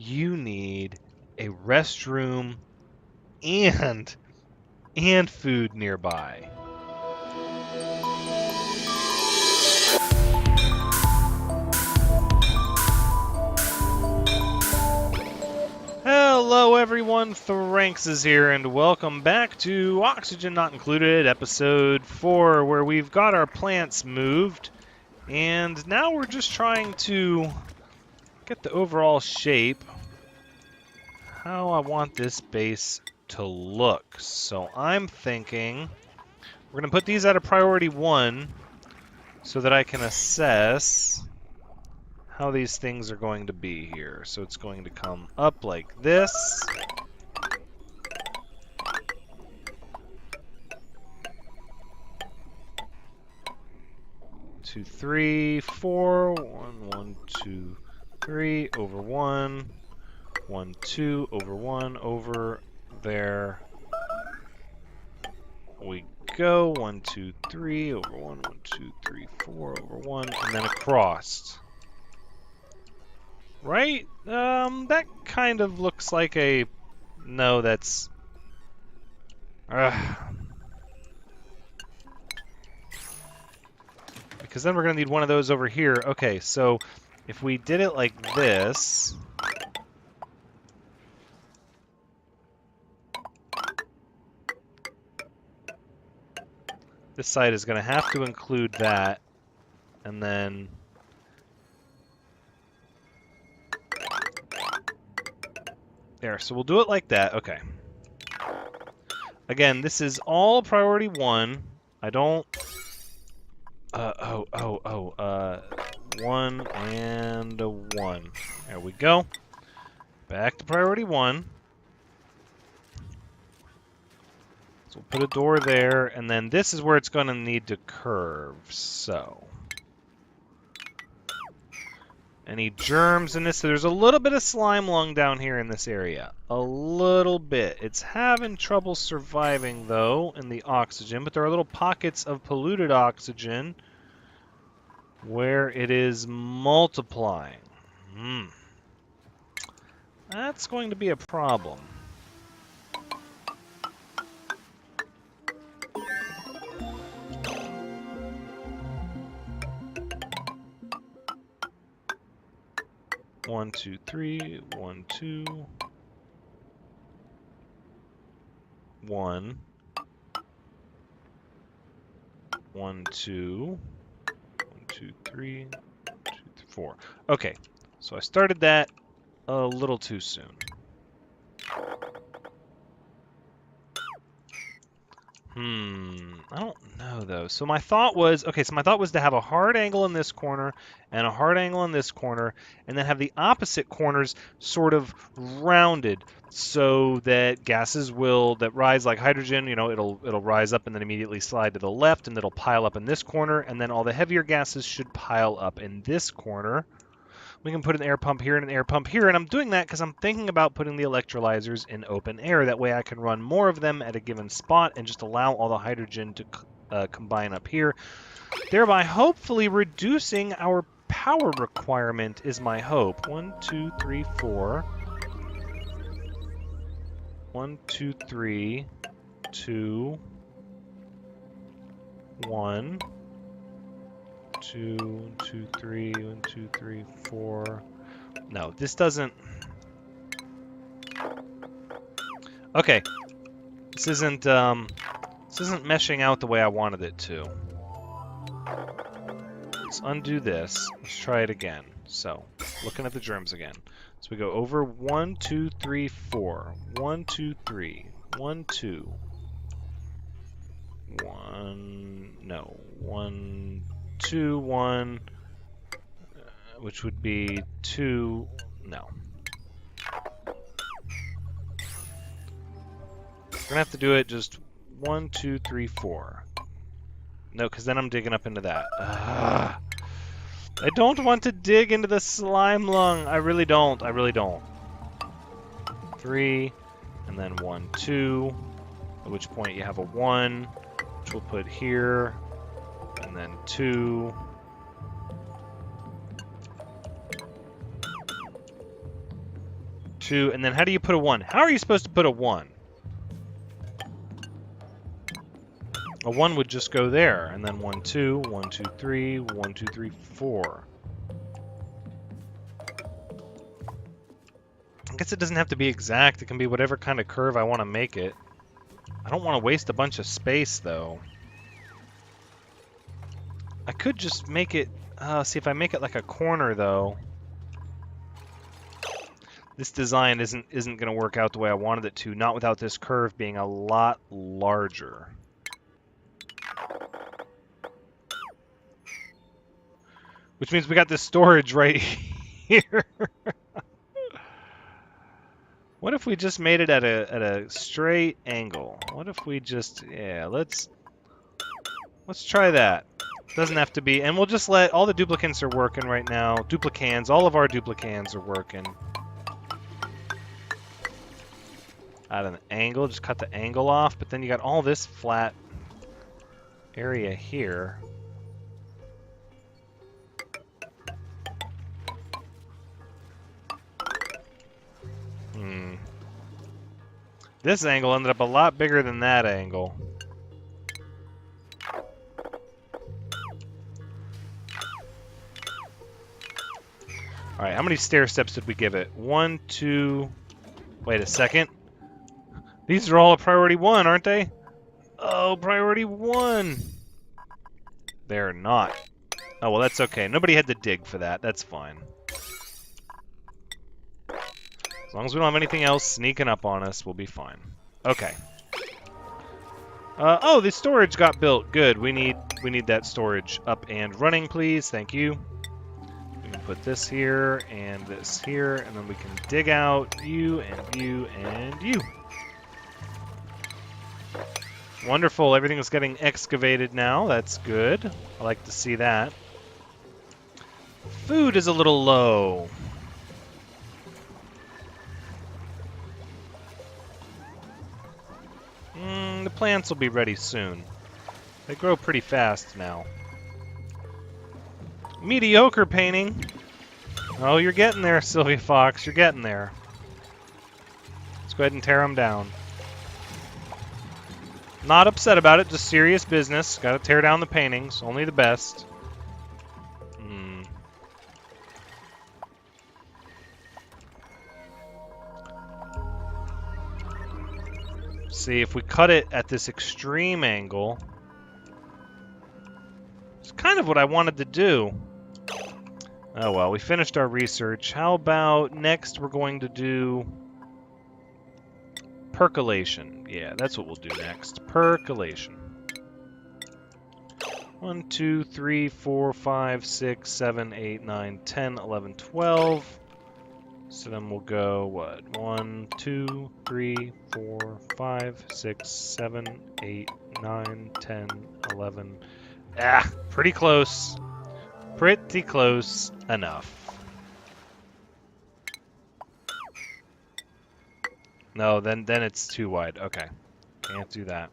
you need a restroom and food nearby. Hello everyone, Thranxes here, and welcome back to Oxygen Not Included, episode 4, where we've got our plants moved, and now we're just trying to get the overall shape, how I want this base to look. So I'm thinking we're going to put these at a priority 1 so that I can assess how these things are going to be here. So it's going to come up like this. Two, three, four. 1, 1, 2, 3 over 1. 1, 2 over 1 over there. We go 1, 2, 3 over 1, 1, 2, 3, 4 over 1, and then across. Right? That kind of looks like a... No, that's... Because then we're going to need one of those over here. Okay, so if we did it like this... This side is going to have to include that, and then... There, so we'll do it like that. Okay. Again, this is all priority 1. I don't... 1 and a 1. There we go. Back to priority 1. So we'll put a door there, and then this is where it's going to need to curve. So... Any germs in this? So there's a little bit of slime lung down here in this area. A little bit. It's having trouble surviving, though, in the oxygen, but there are little pockets of polluted oxygen where it is multiplying. That's going to be a problem. One, two, three, 1, 2, 1, 1, 2, 1, 2, 3, 2, 4. Okay, so I started that a little too soon. I don't know though. So my thought was, okay, so my thought was to have a hard angle in this corner and a hard angle in this corner, and then have the opposite corners sort of rounded so that gases that rise like hydrogen, you know, it'll rise up and then immediately slide to the left, and it'll pile up in this corner, and then all the heavier gases should pile up in this corner. We can put an air pump here and an air pump here, and I'm doing that because I'm thinking about putting the electrolyzers in open air. That way I can run more of them at a given spot and just allow all the hydrogen to combine up here, thereby hopefully reducing our power requirement is my hope. 1, 2, 3, 4. 1, 2, 3, 2, 1. 2, 2, 3, 1, 2, 3, 4. No, this doesn't. Okay, this isn't meshing out the way I wanted it to. Let's undo this. Let's try it again. So, looking at the germs again. So we go over 1, 2, 3, 4. 1, 2, 3. 1, 2. 1. No. 1. 2, 1, which would be 2, no. We're gonna have to do it just 1, 2, 3, 4. No, because then I'm digging up into that. I don't want to dig into the slime lung. I really don't. 3, and then 1, 2, at which point you have a 1, which we'll put here. And then 2. 2, and then how do you put a 1? How are you supposed to put a 1? A 1 would just go there, and then 1, 2, 1, 2, 3, 1, 2, 3, 4. I guess it doesn't have to be exact. It can be whatever kind of curve I want to make it. I don't want to waste a bunch of space, though. I could just make it... see, if I make it like a corner, though... This design isn't going to work out the way I wanted it to, not without this curve being a lot larger. Which means we got this storage right here. What if we just made it at a straight angle? What if we just... Yeah, let's try that. Doesn't have to be... And we'll just let... All the duplicants are working right now. Duplicans. All of our duplicans are working. At an angle. Just cut the angle off. But then you got all this flat area here. This angle ended up a lot bigger than that angle. Alright, how many stair steps did we give it? 1, 2... Wait a second. These are all a priority 1, aren't they? Oh, priority 1! They're not. Oh, well, that's okay. Nobody had to dig for that. That's fine. As long as we don't have anything else sneaking up on us, we'll be fine. Okay. Oh, the storage got built. Good. We need that storage up and running, please. Thank you. We can put this here and this here, and then we can dig out you and you and you. Wonderful. Everything is getting excavated now. That's good. I like to see that. Food is a little low. The plants will be ready soon. They grow pretty fast now. Mediocre painting. Oh, you're getting there, Sylvia Fox. You're getting there. Let's go ahead and tear them down. Not upset about it, just serious business. Gotta tear down the paintings. Only the best. See, if we cut it at this extreme angle, it's kind of what I wanted to do. Oh well, we finished our research. How about next we're going to do percolation. Yeah, that's what we'll do next. Percolation. 1, 2, 3, 4, 5, 6, 7, 8, 9, 10, 11, 12. So then we'll go, what? 1, 2, 3, 4, 5, 6, 7, 8, 9, 10, 11. Ah, pretty close. Pretty close enough. No, then it's too wide. Okay. Can't do that.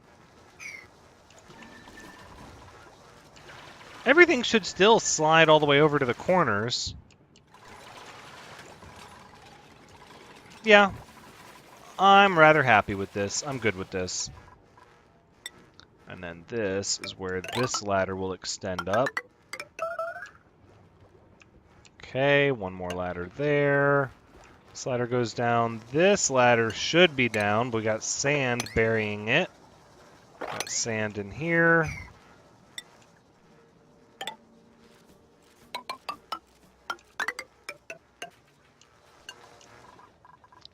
Everything should still slide all the way over to the corners. Yeah, I'm rather happy with this. I'm good with this. And then this is where this ladder will extend up. Okay, one more ladder there. This ladder goes down. This ladder should be down, but we got sand burying it. Got sand in here.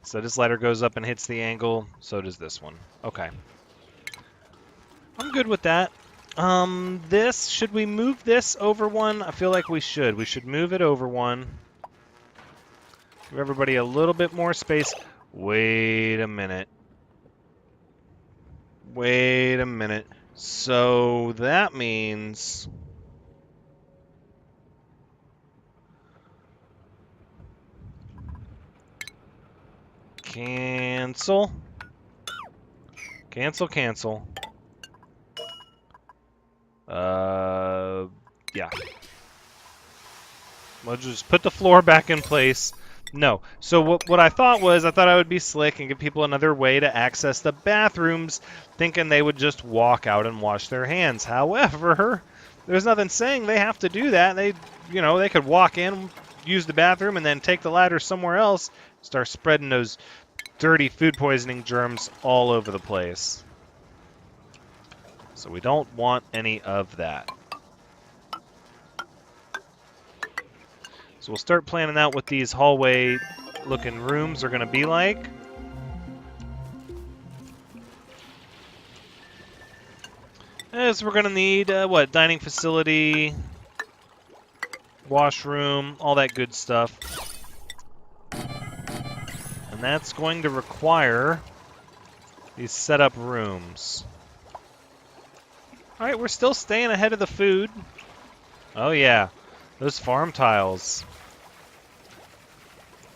So this ladder goes up and hits the angle, so does this one. Okay. I'm good with that. This, should we move this over one? I feel like we should. We should move it over one. Give everybody a little bit more space. Wait a minute. Wait a minute. So that means... Cancel. Cancel, cancel. Yeah. We'll just put the floor back in place. No. So what I thought was, I thought I would be slick and give people another way to access the bathrooms, thinking they would just walk out and wash their hands. However, there's nothing saying they have to do that. They could walk in, use the bathroom, and then take the ladder somewhere else, start spreading those dirty food poisoning germs all over the place. So we don't want any of that. So we'll start planning out what these hallway-looking rooms are going to be like. As we're going to need, dining facility, washroom, all that good stuff. And that's going to require these setup rooms. All right, we're still staying ahead of the food. Oh, yeah. Those farm tiles.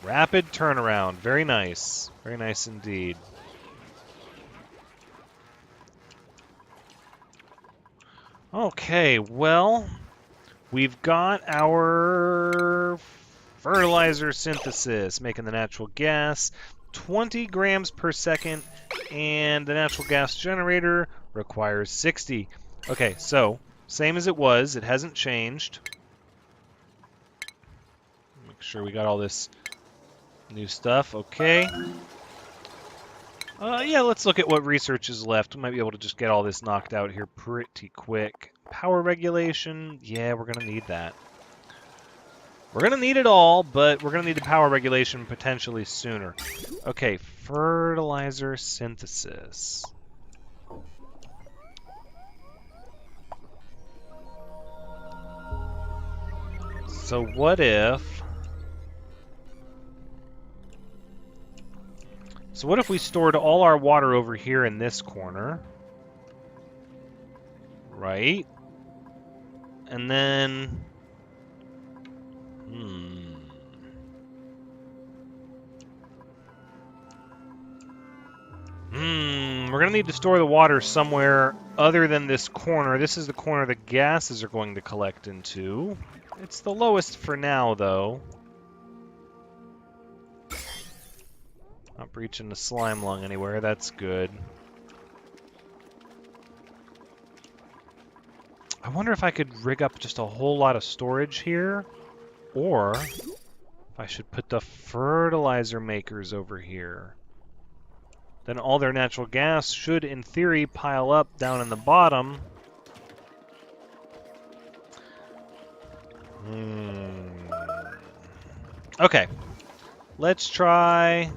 Rapid turnaround. Very nice. Very nice indeed. Okay, well, we've got our fertilizer synthesis, making the natural gas 20 grams per second, and the natural gas generator requires 60. Okay, so, same as it was. It hasn't changed. Make sure we got all this new stuff. Okay. Yeah, let's look at what research is left. We might be able to just get all this knocked out here pretty quick. Power regulation. Yeah, we're going to need that. We're going to need it all, but we're going to need the power regulation potentially sooner. Okay, fertilizer synthesis. So what if... So what if we stored all our water over here in this corner? Right? And then... We're going to need to store the water somewhere other than this corner. This is the corner the gases are going to collect into. It's the lowest for now, though. Not breaching the slime lung anywhere. That's good. I wonder if I could rig up just a whole lot of storage here, or if I should put the fertilizer makers over here. Then all their natural gas should, in theory, pile up down in the bottom. Okay. Let's try...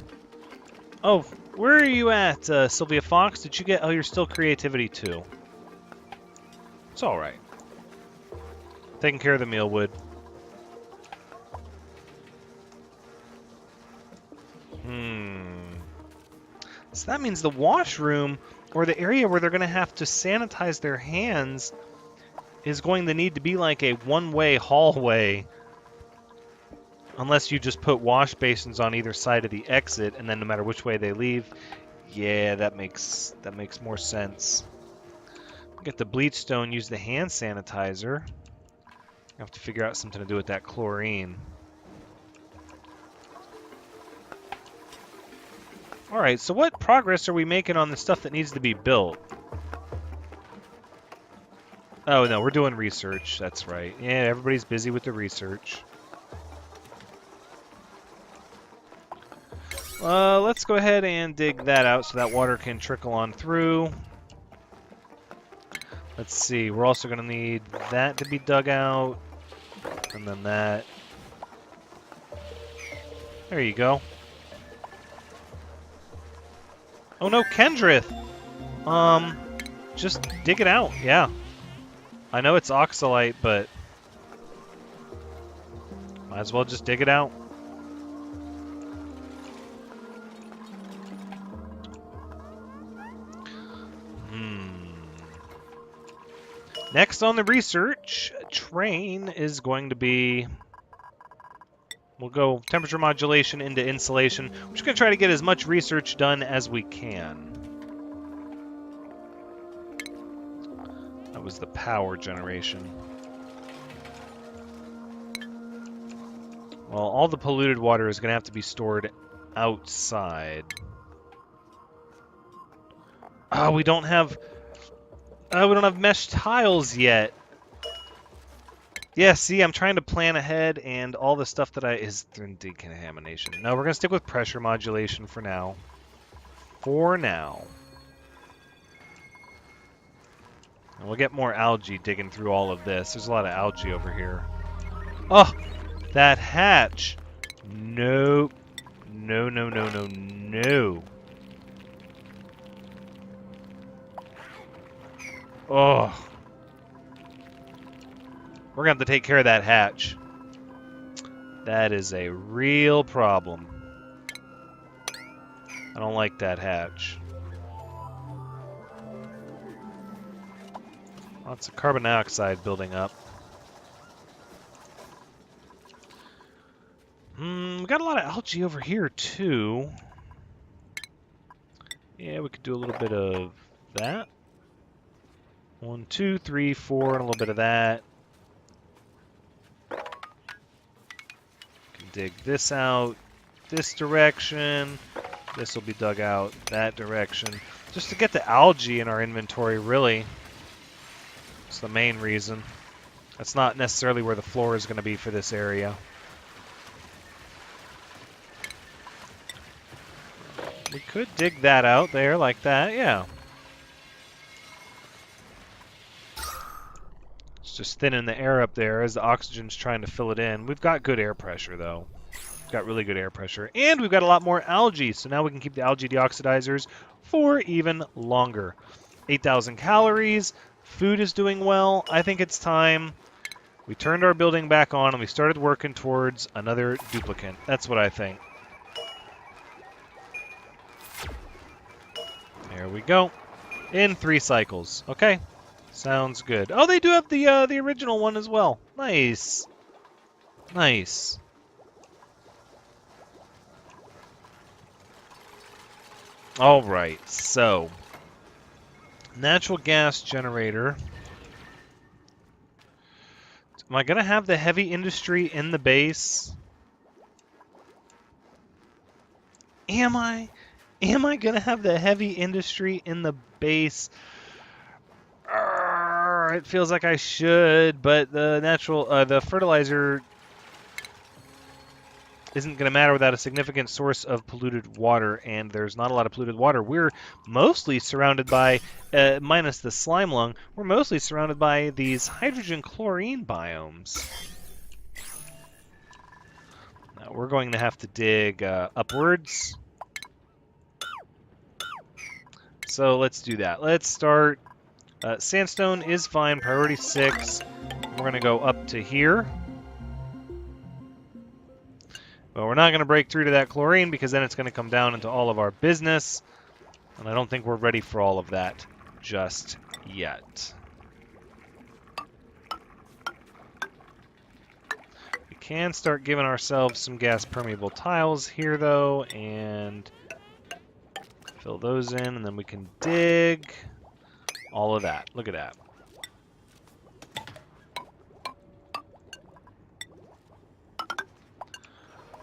Oh, where are you at, Sylvia Fox? Did you get... Oh, you're still creativity 2. It's alright. Taking care of the mealwood. So that means the washroom, or the area where they're going to have to sanitize their hands, is going to need to be like a one-way hallway. Unless you just put wash basins on either side of the exit, and then no matter which way they leave. Yeah, that makes more sense. Get the bleach stone, use the hand sanitizer. I have to figure out something to do with that chlorine. Alright, so what progress are we making on the stuff that needs to be built? Oh, no, we're doing research. That's right. Yeah, everybody's busy with the research. Let's go ahead and dig that out so that water can trickle on through. Let's see, we're also going to need that to be dug out. And then that. There you go. Oh no, Kendrith! Just dig it out, yeah. I know it's oxalite, but might as well just dig it out. Next on the research train is going to be... We'll go temperature modulation into insulation. We're just going to try to get as much research done as we can. That was the power generation. Well, all the polluted water is going to have to be stored outside. Oh, we don't have mesh tiles yet. Yeah, see, I'm trying to plan ahead, and all the stuff that is decontamination. No, we're going to stick with pressure modulation for now. For now. And we'll get more algae digging through all of this. There's a lot of algae over here. Oh, that hatch. Nope. No, no, no, no, no. Oh. We're going to have to take care of that hatch. That is a real problem. I don't like that hatch. Lots of carbon dioxide building up. We got a lot of algae over here, too. Yeah, we could do a little bit of that. 1, 2, 3, 4, and a little bit of that. Can dig this out this direction. This will be dug out that direction. Just to get the algae in our inventory, really. That's the main reason. That's not necessarily where the floor is going to be for this area. We could dig that out there like that, yeah. It's just thinning the air up there as the oxygen's trying to fill it in. We've got good air pressure, though. We've got really good air pressure. And we've got a lot more algae, so now we can keep the algae deoxidizers for even longer. 8,000 calories. Food is doing well. I think it's time. We turned our building back on and we started working towards another duplicant. That's what I think. There we go. In 3 cycles. Okay. Sounds good. Oh, they do have the original one as well. Nice. Nice. All right. So, natural gas generator. Am I going to have the heavy industry in the base? Am I? Am I going to have the heavy industry in the base? It feels like I should, but the fertilizer isn't going to matter without a significant source of polluted water, and there's not a lot of polluted water. We're mostly surrounded by, minus the slime lung, we're mostly surrounded by these hydrogen-chlorine biomes. Now we're going to have to dig upwards. So let's do that. Let's start. Sandstone is fine, priority 6. We're going to go up to here. But we're not going to break through to that chlorine because then it's going to come down into all of our business. And I don't think we're ready for all of that just yet. We can start giving ourselves some gas permeable tiles here though, and fill those in, and then we can dig all of that. Look at that.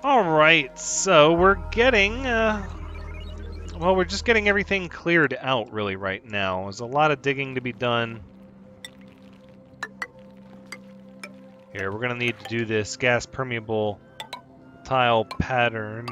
All right, so we're getting, well, we're just getting everything cleared out really right now. There's a lot of digging to be done. Here, we're going to need to do this gas permeable tile pattern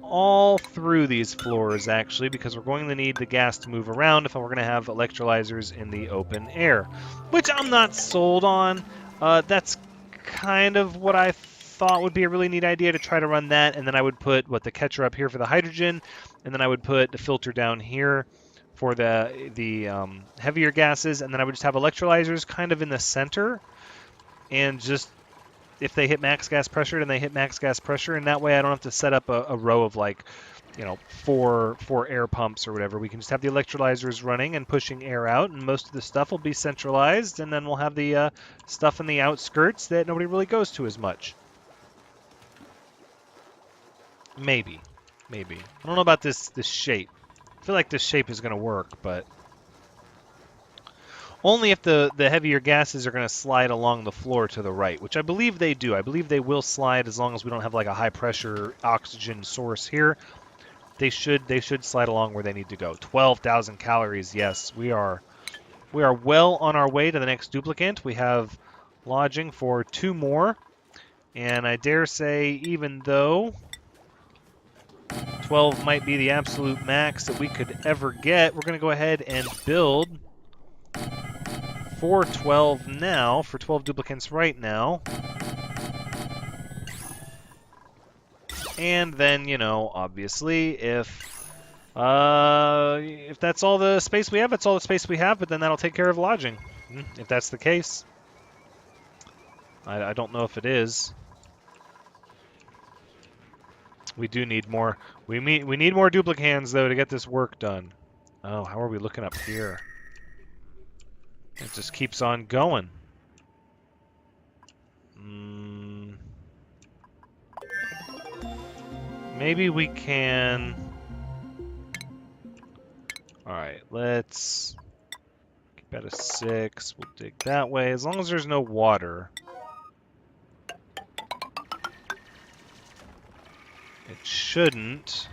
all through these floors, actually, because we're going to need the gas to move around if we're going to have electrolyzers in the open air, which I'm not sold on. That's kind of what I thought would be a really neat idea, to try to run that, and then I would put the catcher up here for the hydrogen, and then I would put the filter down here for the heavier gases, and then I would just have electrolyzers kind of in the center, and just if they hit max gas pressure, then they hit max gas pressure, and that way I don't have to set up a row of four air pumps or whatever. We can just have the electrolyzers running and pushing air out, and most of the stuff will be centralized, and then we'll have the stuff in the outskirts that nobody really goes to as much. Maybe. I don't know about this shape. I feel like this shape is going to work, but... Only if the heavier gases are going to slide along the floor to the right, which I believe they do. I believe they will slide as long as we don't have like a high pressure oxygen source here. They should slide along where they need to go. 12,000 calories. Yes, we are well on our way to the next duplicant. We have lodging for 2 more, and I dare say, even though 12 might be the absolute max that we could ever get, we're going to go ahead and build for 12 now, for 12 duplicants right now. And then, you know, obviously, if that's all the space we have, it's all the space we have, but then that'll take care of lodging. If that's the case. I don't know if it is. We do need more. We need more duplicans, though, to get this work done. Oh, how are we looking up here? It just keeps on going. Maybe we can... Alright, let's keep at a 6. We'll dig that way, as long as there's no water. It shouldn't.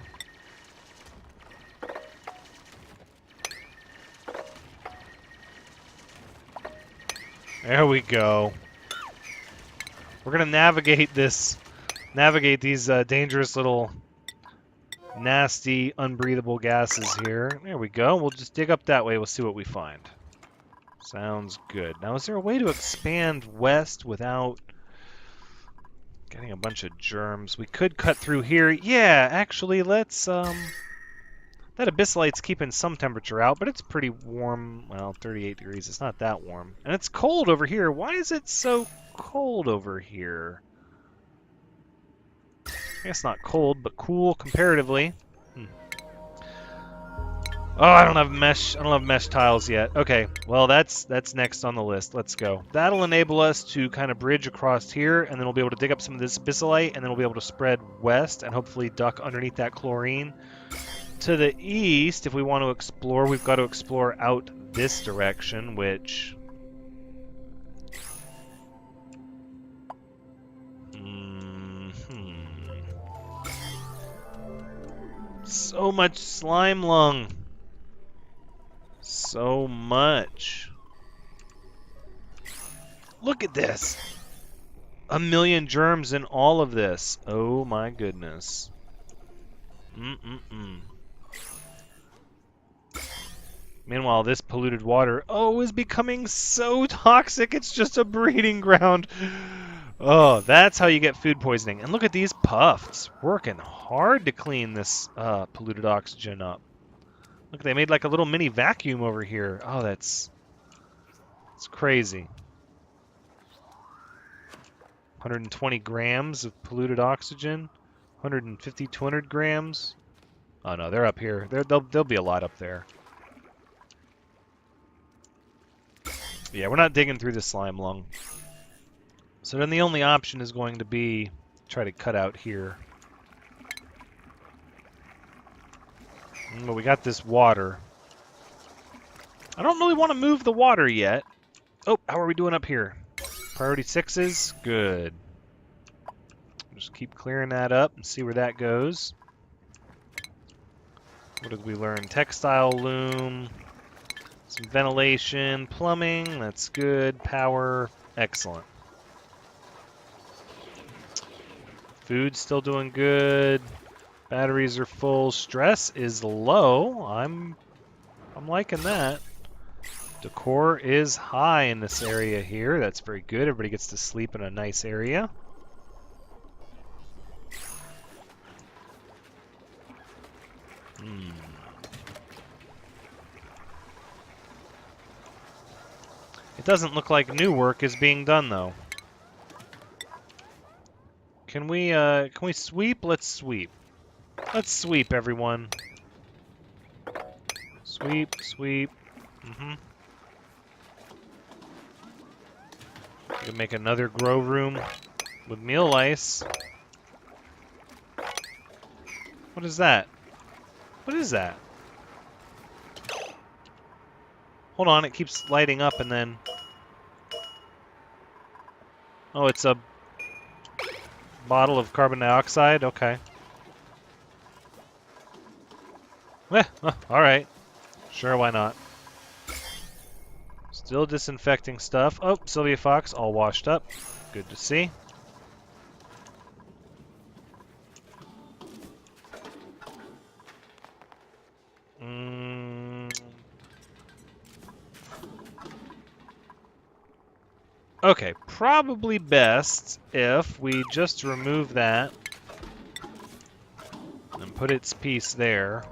There we go. We're gonna navigate these dangerous little nasty unbreathable gases here. There we go. We'll just dig up that way. We'll see what we find. Sounds good. Now, is there a way to expand west without getting a bunch of germs? We could cut through here. Yeah, actually, let's that abyssalite's keeping some temperature out, but it's pretty warm. Well, 38 degrees. It's not that warm. And it's cold over here. Why is it so cold over here? I guess not cold, but cool comparatively. Oh, I don't have mesh tiles yet. Okay, well that's next on the list. Let's go. That'll enable us to kind of bridge across here, and then we'll be able to dig up some of this abyssalite, and then we'll be able to spread west and hopefully duck underneath that chlorine. To the east, if we want to explore, we've got to explore out this direction, which... So much slime lung. So much. Look at this. 1 million germs in all of this. Oh my goodness. Meanwhile, this polluted water, is becoming so toxic, it's just a breeding ground. Oh, that's how you get food poisoning. And look at these puffs, working hard to clean this polluted oxygen up. Look, they made like a little mini vacuum over here. Oh, it's crazy. 120 grams of polluted oxygen, 150, 200 grams. Oh no, they're up here. There'll be a lot up there. Yeah, we're not digging through the slime lung. So then the only option is going to be try to cut out here. But we got this water. I don't really want to move the water yet. Oh, how are we doing up here? Priority 6s? Good. Just keep clearing that up and see where that goes. What did we learn? Textile loom. Some ventilation, plumbing, that's good. Power, excellent. Food's still doing good. Batteries are full. Stress is low. I'm liking that. Decor is high in this area here. That's very good. Everybody gets to sleep in a nice area. It doesn't look like new work is being done, though. Can we sweep? Let's sweep. Let's sweep, everyone. Sweep, sweep. We can make another grow room with meal lice. What is that? What is that? Hold on, it keeps lighting up and then... Oh, it's a bottle of carbon dioxide? Okay. Alright. Sure, why not? Still disinfecting stuff. Oh, Sylvia Fox, all washed up. Good to see. Okay, probably best if we just remove that and put its piece there.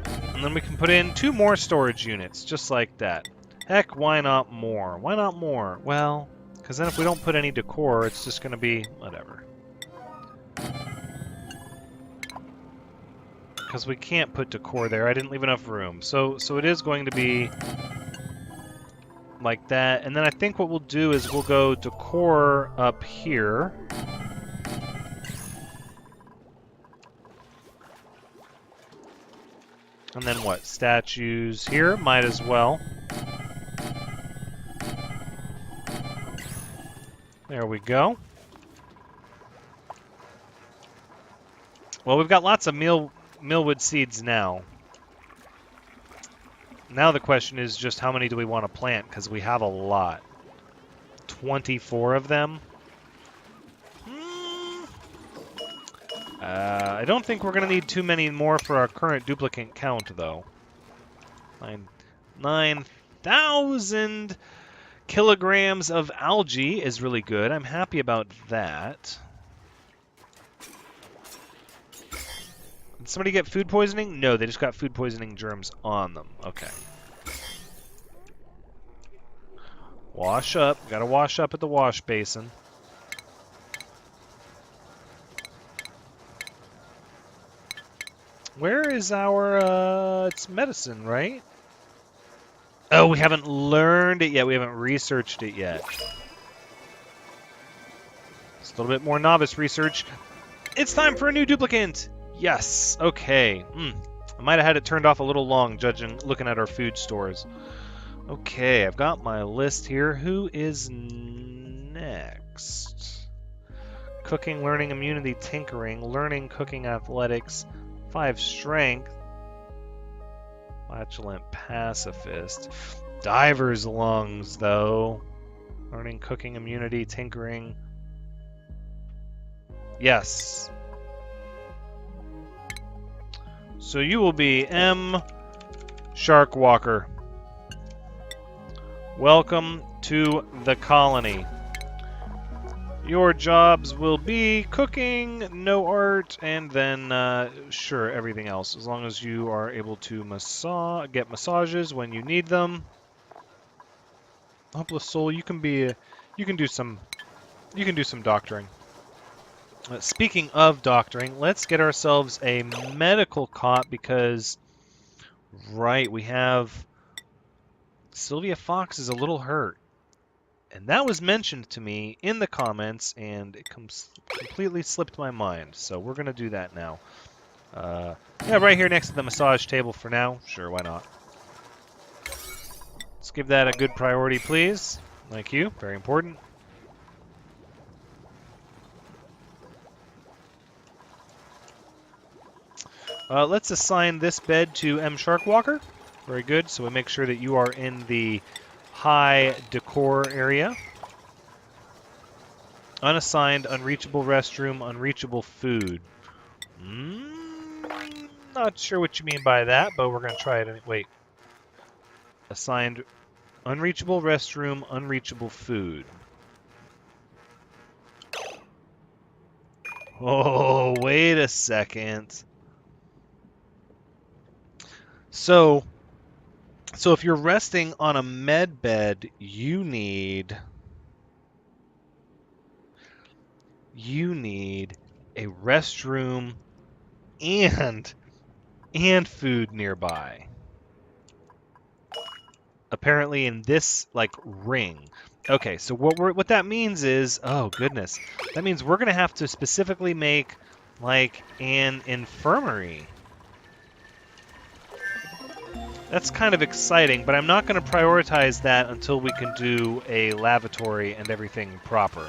And then we can put in 2 more storage units, just like that. Heck, why not more? Why not more? Well, because then if we don't put any decor, it's just going to be whatever. Because we can't put decor there. I didn't leave enough room. So it is going to be like that. And then I think what we'll do is we'll go decor up here. And then what? Statues here? Might as well. There we go. Well, we've got lots of millwood seeds now. Now the question is just how many do we want to plant, because we have a lot. 24 of them. I don't think we're going to need too many more for our current duplicant count, though. 9,000 kilograms of algae is really good. I'm happy about that. Did somebody get food poisoning? No, they just got food poisoning germs on them. Okay. Wash up. Gotta wash up at the wash basin. Where is our, it's medicine, right? Oh, we haven't learned it yet. We haven't researched it yet. Just a little bit more novice research. It's time for a new duplicant! Yes, okay. I might have had it turned off a little long, looking at our food stores. Okay, I've got my list here. Who is next? Cooking, learning, immunity, tinkering, learning, cooking, athletics, 5 strength, flatulent pacifist, diver's lungs, though. Learning, cooking, immunity, tinkering. Yes. So you will be M. Shark Walker. Welcome to the colony. Your jobs will be cooking, no art, and then, sure, everything else. As long as you are able to get massages when you need them. Hopeless soul, you can do some doctoring. Speaking of doctoring, let's get ourselves a medical cot because, right, we have Sylvia Fox is a little hurt. And that was mentioned to me in the comments, and it completely slipped my mind. So we're going to do that now. Yeah, right here next to the massage table for now. Sure, why not? Let's give that a good priority, please. Thank you. Very important. Let's assign this bed to M. Sharkwalker. Very good. So we make sure that you are in the high decor area. Unassigned, unreachable restroom, unreachable food. Not sure what you mean by that, but we're going to try it anyway. Wait. Assigned, unreachable restroom, unreachable food. Oh, wait a second. So if you're resting on a med bed, you need a restroom and food nearby. Apparently in this like ring. Okay, so what that means is, oh goodness, that means we're gonna have to specifically make like an infirmary. That's kind of exciting, but I'm not going to prioritize that until we can do a lavatory and everything proper.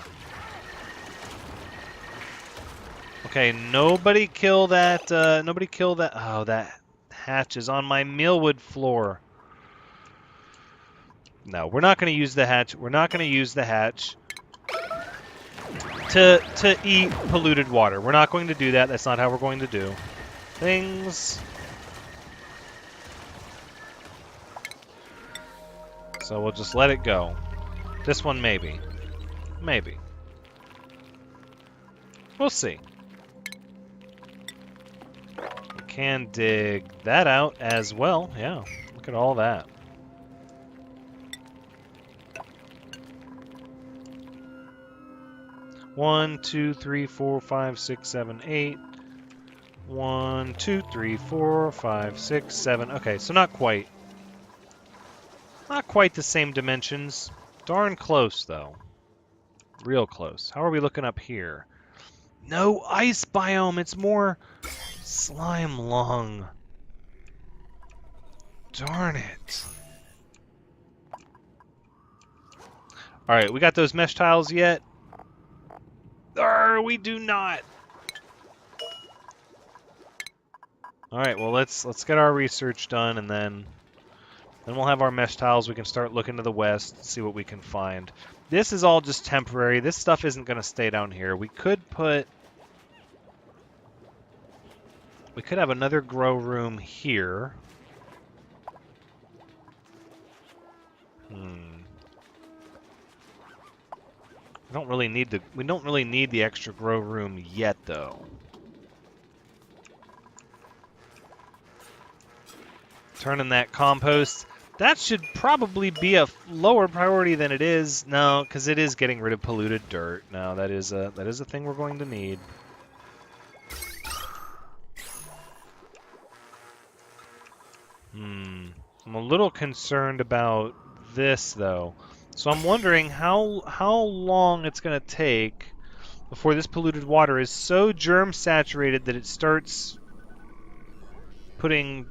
Okay, nobody kill that. Nobody kill that. Oh, that hatch is on my mealwood floor. No, we're not going to use the hatch. We're not going to use the hatch to eat polluted water. We're not going to do that. That's not how we're going to do things. So we'll just let it go. This one, maybe. Maybe. We'll see. We can dig that out as well. Yeah, look at all that. One, two, three, four, five, six, seven, 8. 1, 2, 3, 4, 5, 6, 7. Okay, so not quite. Not quite the same dimensions. Darn close, though. Real close. How are we looking up here? No ice biome. It's more slime lung. Darn it. All right, we got those mesh tiles yet? We do not. All right, well, let's get our research done, and then we'll have our mesh tiles. We can start looking to the west, see what we can find. This is all just temporary. This stuff isn't going to stay down here. We could have another grow room here. We don't really need the extra grow room yet, though. Turning that compost. That should probably be a lower priority than it is. No, because it is getting rid of polluted dirt. No, that is a thing we're going to need. I'm a little concerned about this, though. So I'm wondering how long it's going to take before this polluted water is so germ saturated that it starts putting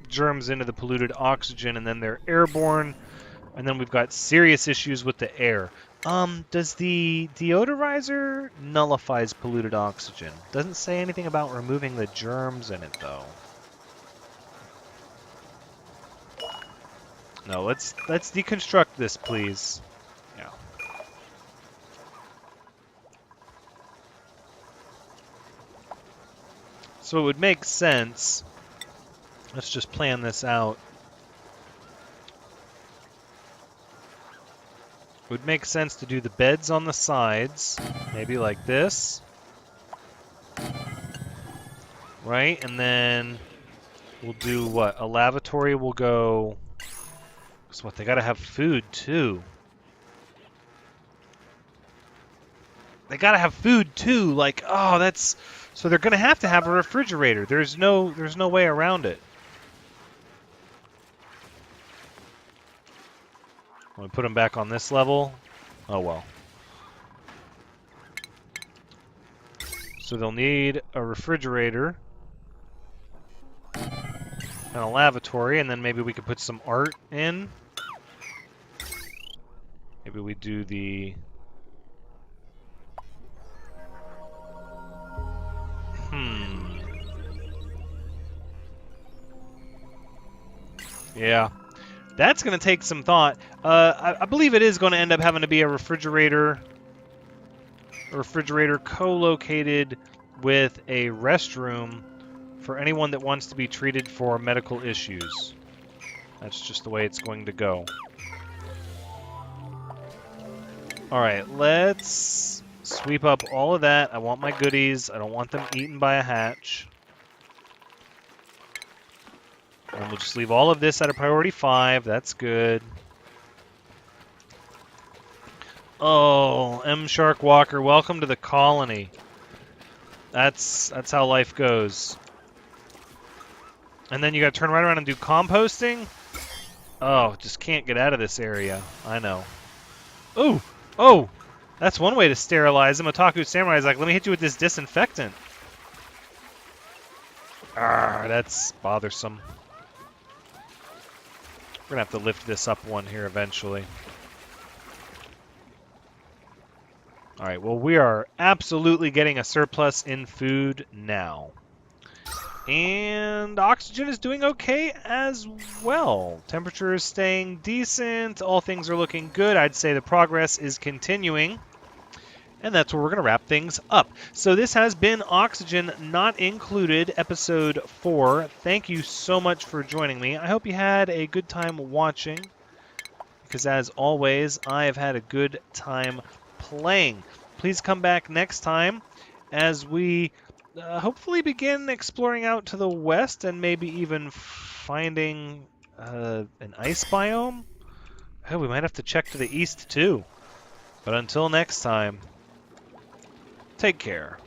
germs into the polluted oxygen, and then they're airborne, and then we've got serious issues with the air. Does the deodorizer nullifies polluted oxygen? Doesn't say anything about removing the germs in it, though. No, let's deconstruct this, please. Yeah. So it would make sense. Let's just plan this out. It would make sense to do the beds on the sides, maybe like this. Right? And then we'll do what? A lavatory will go... So what, they gotta have food too. They gotta have food too, like, oh, that's... So they're gonna have to have a refrigerator. There's no way around it. Let me put them back on this level. Oh well. So they'll need a refrigerator and a lavatory, and then maybe we could put some art in. Maybe we do the... Yeah. That's going to take some thought. I believe it is going to end up having to be a refrigerator co-located with a restroom for anyone that wants to be treated for medical issues. That's just the way it's going to go. All right, let's sweep up all of that. I want my goodies. I don't want them eaten by a hatch. And we'll just leave all of this at a priority 5. That's good. Oh, M. Shark Walker, welcome to the colony. That's how life goes. And then you gotta turn right around and do composting? Oh, just can't get out of this area. I know. Ooh! Oh! That's one way to sterilize them. Otaku Samurai's like, let me hit you with this disinfectant. That's bothersome. We're going to have to lift this up one here eventually. All right, well, we are absolutely getting a surplus in food now. And oxygen is doing okay as well. Temperature is staying decent. All things are looking good. I'd say the progress is continuing. And that's where we're going to wrap things up. So this has been Oxygen Not Included, Episode 4. Thank you so much for joining me. I hope you had a good time watching, because as always, I have had a good time playing. Please come back next time as we hopefully begin exploring out to the west and maybe even finding an ice biome. Oh, we might have to check to the east too. But until next time, take care.